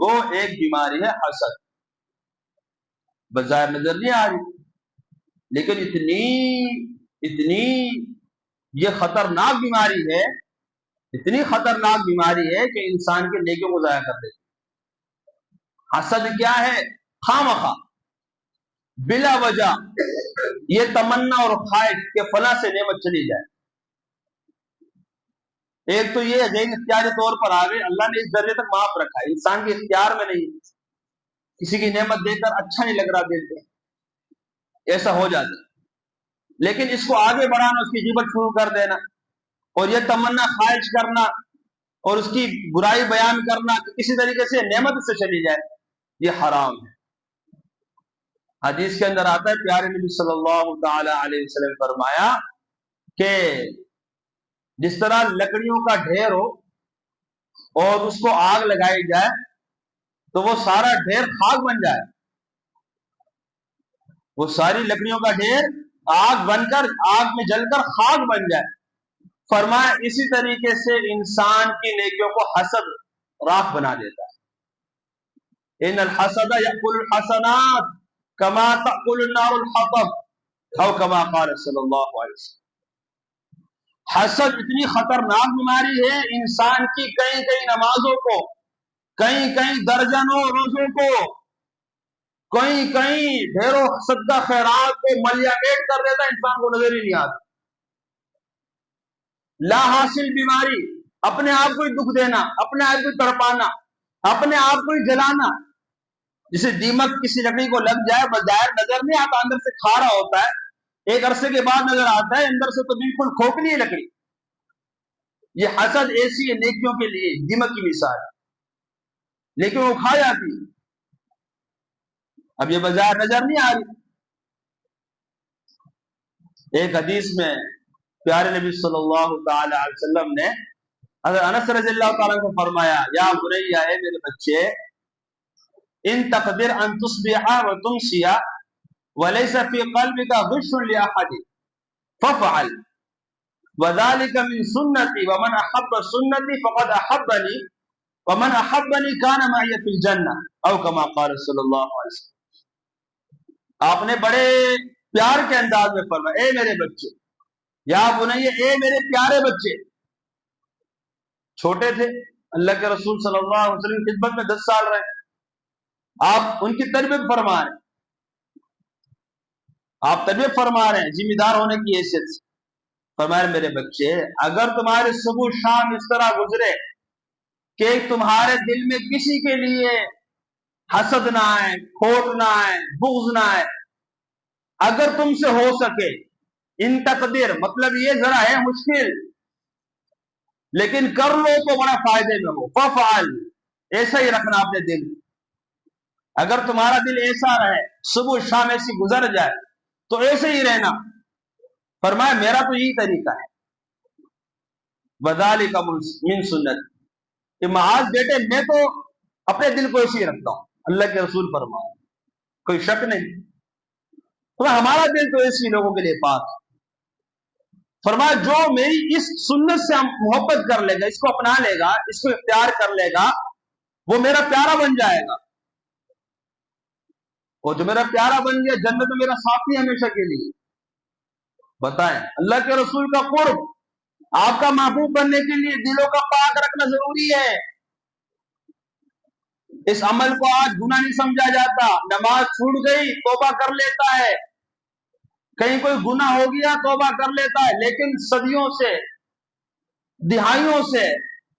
وہ ایک بیماری ہے حسد. بظاہر نظر نہیں آ رہی لیکن اتنی یہ خطرناک بیماری ہے، اتنی خطرناک بیماری ہے کہ انسان کے نیکیوں کو ضائع کر دیتی. حسد کیا ہے؟ خواہ بلا وجہ یہ تمنا اور خواہش کہ فلاں سے نعمت چلی جائے. ایک تو یہ غیر اختیاری طور پر آ گئے، اللہ نے اس درجے تک معاف رکھا ہے، انسان کے اختیار میں نہیں. کسی کی نعمت دے کر اچھا نہیں لگ رہا دل پہ، ایسا ہو جاتا ہے. لیکن اس کو آگے بڑھانا، اس کی غیبت شروع کر دینا اور یہ تمنا خواہش کرنا اور اس کی برائی بیان کرنا کہ کسی طریقے سے نعمت سے چلی جائے، یہ حرام ہے. حدیث کے اندر آتا ہے، پیارے نبی صلی اللہ تعالی علیہ وسلم فرمایا کہ جس طرح لکڑیوں کا ڈھیر ہو اور اس کو آگ لگائی جائے تو وہ سارا ڈھیر خاک بن جائے، وہ ساری لکڑیوں کا ڈھیر آگ بن کر، آگ میں جل کر خاک بن جائے. فرمایا اسی طریقے سے انسان کی نیکیوں کو حسد راکھ بنا دیتا ہے. ان الحسد یأکل الحسنات کما تأکل النار الحطب او کما قال صلی اللہ علیہ وسلم. حسد اتنی خطرناک بیماری ہے، انسان کی کئی نمازوں کو، کئی درجنوں روزوں کو، کئی ڈھیروں صدقہ خیرات کو ملیا میٹ کر دیتا، انسان کو نظر ہی نہیں آتا. لا حاصل بیماری، اپنے آپ کو ہی دکھ دینا، اپنے آپ کو ہی تڑپانا، اپنے آپ کو ہی جلانا. جسے دیمک کسی لکڑی کو لگ جائے، بظاہر نظر نہیں آتا، اندر سے کھا رہا ہوتا ہے، ایک عرصے کے بعد نظر آتا ہے اندر سے تو بالکل کھوکھلی ہے لکڑی. یہ حسد ایسی ہے نیکیوں کے لیے دیمک کی مثال ہے، لیکن وہ کھا جاتی ہے. اب یہ بظاہر نظر نہیں آ رہی. ایک حدیث میں پیارے نبی صلی اللہ تعالی علیہ وسلم نے حضرت انس رضی اللہ تعالیٰ کو فرمایا، یا بنیا، اے میرے بچے، ان تقدر ان تصبح وتمسی وليس في قلبك غش لاحد فافعل وذلك من سنتي ومن احب سنتي فقد احبني ومن احبني كان معي في الجنة او كما قال صلی اللہ علیہ وسلم. آپ نے بڑے پیار کے انداز میں فرمایا، اے میرے بچے، یا بنیا، اے میرے پیارے بچے. چھوٹے تھے، اللہ کے رسول صلی اللہ علیہ وسلم کی خدمت میں 10 سال رہے، آپ ان کی تربیت فرما رہے ہیں، آپ تربیت فرما رہے ہیں ذمہ دار ہونے کی حیثیت سے. فرمایا میرے بچے، اگر تمہارے صبح شام اس طرح گزرے کہ تمہارے دل میں کسی کے لیے حسد نہ آئے، کھوٹ نہ آئے، بغض نہ آئے، اگر تم سے ہو سکے، ان تقدیر مطلب یہ ذرا ہے مشکل، لیکن کر لو تو بڑا فائدے میں ہو. ففعل، ایسا ہی رکھنا اپنے دل. اگر تمہارا دل ایسا رہے، صبح شام ایسی گزر جائے تو ایسے ہی رہنا. فرمایا میرا تو یہی طریقہ ہے. وذالک من سنت، کہ معاذ بیٹے میں تو اپنے دل کو ایسے ہی رکھتا ہوں. اللہ کے رسول فرمایا، کوئی شک نہیں، تو ہمارا دل تو ایسی لوگوں کے لیے پاک ہے. فرمایا جو میری اس سنت سے محبت کر لے گا، اس کو اپنا لے گا، اس کو اختیار کر لے گا، وہ میرا پیارا بن جائے گا. وہ جو میرا پیارا بن گیا، جنت میں میرا ساتھی ہمیشہ کے لیے. بتائیں، اللہ کے رسول کا قرب، آپ کا محبوب بننے کے لیے دلوں کا پاک رکھنا ضروری ہے. اس عمل کو آج گناہ نہیں سمجھا جاتا. نماز چھوٹ گئی، توبہ کر لیتا ہے، کہیں کوئی گناہ ہو گیا توبہ کر لیتا ہے، لیکن صدیوں سے، دہائیوں سے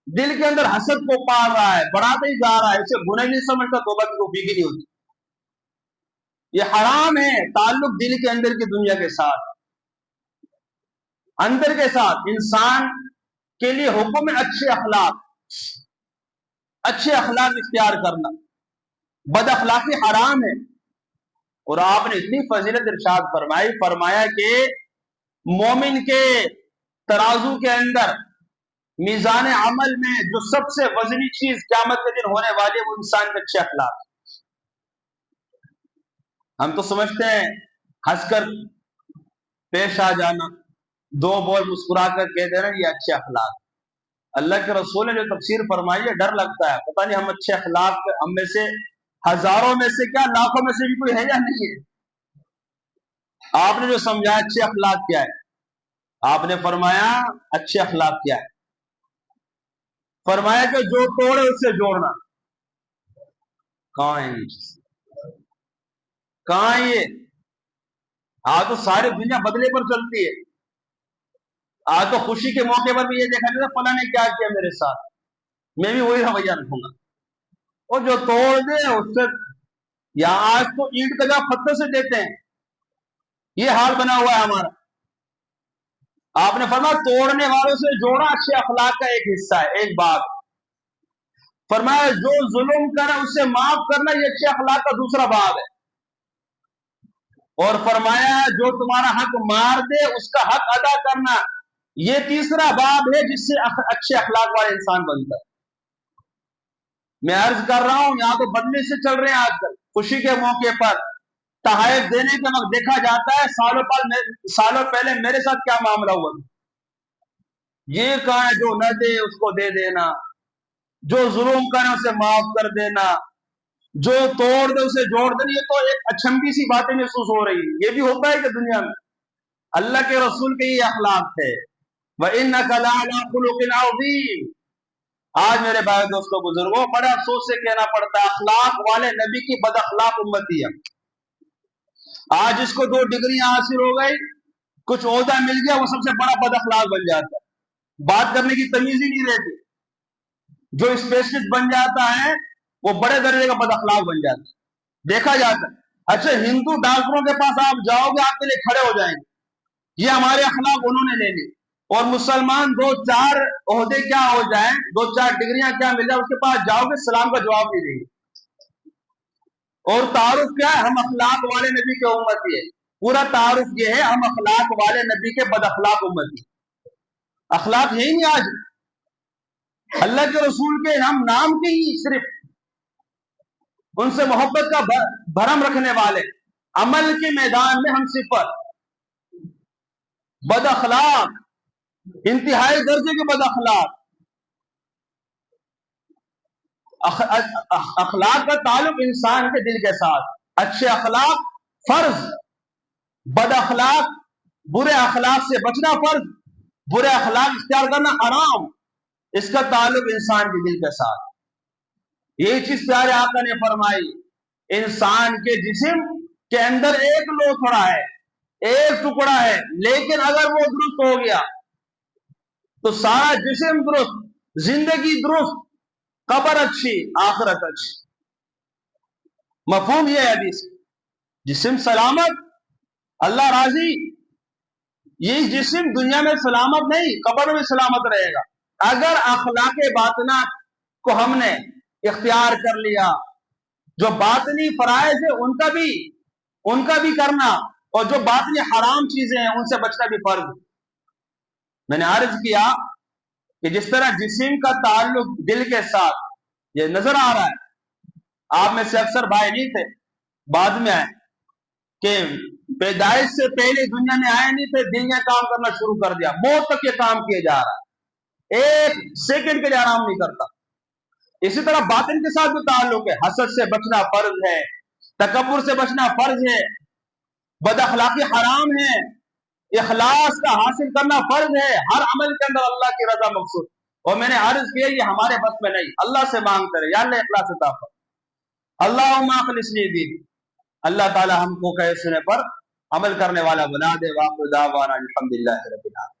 دل کے اندر حسد کو پال رہا ہے، بڑھاتے ہی جا رہا ہے، اسے گناہ نہیں سمجھتا، توبہ کی توفیق نہیں ہوتی. یہ حرام ہے. تعلق دل کے اندر کی دنیا کے ساتھ، اندر کے ساتھ. انسان کے لیے حکم ہے اچھے اخلاق، اچھے اخلاق اختیار کرنا. بد اخلاقی حرام ہے. اور آپ نے اتنی فضیلت ارشاد فرمائی، فرمایا کہ مومن کے ترازو کے اندر، میزان عمل میں جو سب سے وزنی چیز قیامت کے دن ہونے والی ہے وہ انسان کے اچھے اخلاق. ہم تو سمجھتے ہیں ہنس کر پیش آ جانا، دو بول مسکرا کر کہہ دینا یہ اچھے اخلاق. اللہ کے رسول نے جو تفسیر فرمائی ہے ڈر لگتا ہے، پتہ نہیں ہم اچھے اخلاق ہم میں سے ہزاروں میں سے کیا لاکھوں میں سے بھی کوئی ہے یا نہیں ہے۔ آپ نے جو سمجھایا اچھے اخلاق کیا ہے، آپ نے فرمایا اچھے اخلاق کیا ہے، فرمایا کہ جو توڑے اس سے جوڑنا۔ کہاں ہے کہاں ہے یہ؟ آج تو ساری دنیا بدلے پر چلتی ہے، آج تو خوشی کے موقع پر بھی یہ دیکھا جاتا ہے فلاں نے کیا کیا میرے ساتھ، میں بھی وہی رویہ رکھوں گا۔ اور جو توڑ دے اس سے، یا آج تو اینٹ کا جواب پتھر سے دیتے ہیں، یہ حال بنا ہوا ہے ہمارا۔ آپ نے فرمایا توڑنے والوں سے جوڑا اچھے اخلاق کا ایک حصہ ہے، ایک بات۔ فرمایا جو ظلم کرے اس سے معاف کرنا، یہ اچھے اخلاق کا دوسرا باب ہے۔ اور فرمایا جو تمہارا حق مار دے اس کا حق ادا کرنا، یہ تیسرا باب ہے جس سے اچھے اخلاق والے انسان بنتا ہے۔ میں عرض کر رہا ہوں یہاں تو بدلے سے چل رہے ہیں آج کل، خوشی کے موقع پر تحائف دینے کے وقت دیکھا جاتا ہے سالوں پہلے میرے ساتھ کیا معاملہ ہوا، یہ کہا ہے جو نہ دے اس کو دے دینا، جو ظلم کرے اسے معاف کر دینا، جو توڑ دے اسے جوڑ دینا۔ یہ تو ایک اچھمبی سی باتیں محسوس ہو رہی ہیں، یہ بھی ہوتا ہے کہ دنیا میں اللہ کے رسول کے یہ اخلاق تھے، وَإِنَّكَ لَعَلَىٰ خُلُقٍ عَظِيمٍ۔ آج میرے بھائی دوستوں بزرگوں بڑے افسوس سے کہنا پڑتا ہے اخلاق والے نبی کی بد اخلاق امتی ہے۔ آج اس کو 2 ڈگریاں حاصل ہو گئی، کچھ عہدہ مل گیا، وہ سب سے بڑا بد اخلاق بن جاتا ہے، بات کرنے کی تمیز ہی نہیں رہتی۔ جو اسپیشلسٹ بن جاتا ہے وہ بڑے درجے کا بد اخلاق بن جاتا ہے، دیکھا جاتا ہے۔ اچھا ہندو ڈاکٹروں کے پاس آپ جاؤ گے آپ کے لیے کھڑے ہو جائیں گے، یہ ہمارے اخلاق انہوں نے لے لی۔ اور مسلمان 2-4 عہدے کیا ہو جائیں، 2-4 ڈگریاں کیا مل جائیں، اس کے پاس جاؤ گے سلام کا جواب نہیں دیں گے۔ اور تعارف کیا ہے؟ ہم اخلاق والے نبی کے امتی ہے، پورا تعارف یہ ہے ہم اخلاق والے نبی کے بد اخلاق امتی۔ اخلاق ہے ہی نہیں آج، اللہ کے رسول کے ہم نام کے ہی صرف ان سے محبت کا بھرم رکھنے والے، عمل کے میدان میں ہم صفر، بد اخلاق، انتہائی درجے کے بد اخلاق۔ اخلاق کا تعلق انسان کے دل کے ساتھ، اچھے اخلاق فرض، بد اخلاق برے اخلاق سے بچنا فرض، برے اخلاق اختیار کرنا حرام، اس کا تعلق انسان کے دل کے ساتھ۔ یہی چیز پیارے آقا نے فرمائی، انسان کے جسم کے اندر ایک لوتھڑا ہے، ایک ٹکڑا ہے، لیکن اگر وہ درست ہو گیا تو سارا جسم درست، زندگی درست، قبر اچھی، آخرت اچھی۔ مفہوم یہ ہے حدیث، جسم سلامت اللہ راضی، یہ جسم دنیا میں سلامت نہیں قبر میں سلامت رہے گا اگر اخلاق باطنہ کو ہم نے اختیار کر لیا۔ جو باطنی فرائض ہے ان کا بھی کرنا، اور جو باطنی حرام چیزیں ہیں ان سے بچنا بھی فرض۔ میں نے عرض کیا کہ جس طرح جسم کا تعلق دل کے ساتھ یہ نظر آ رہا ہے، آپ میں سے اکثر بھائی نہیں تھے، بعد میں آئے، کہ پیدائش سے پہلے دنیا میں آئے نہیں تھے، دل نے کام کرنا شروع کر دیا، موت تک یہ کام کیے جا رہا ہے، ایک سیکنڈ کے لیے آرام نہیں کرتا۔ اسی طرح باطن کے ساتھ بھی تعلق ہے، حسد سے بچنا فرض ہے، تکبر سے بچنا فرض ہے، بد اخلاقی حرام ہے، اخلاص کا حاصل کرنا فرض ہے، ہر عمل کے اندر اللہ کی رضا مقصود۔ اور میں نے عرض کیا یہ ہمارے بس میں نہیں، اللہ سے مانگ کرے یا اللہ اخلاص عطا فرما، اللہم اخلص لی دین۔ اللہ تعالی ہم کو کہے سنے پر عمل کرنے والا بنا دے۔ واخر دعوانا الحمدللہ رب العالمین۔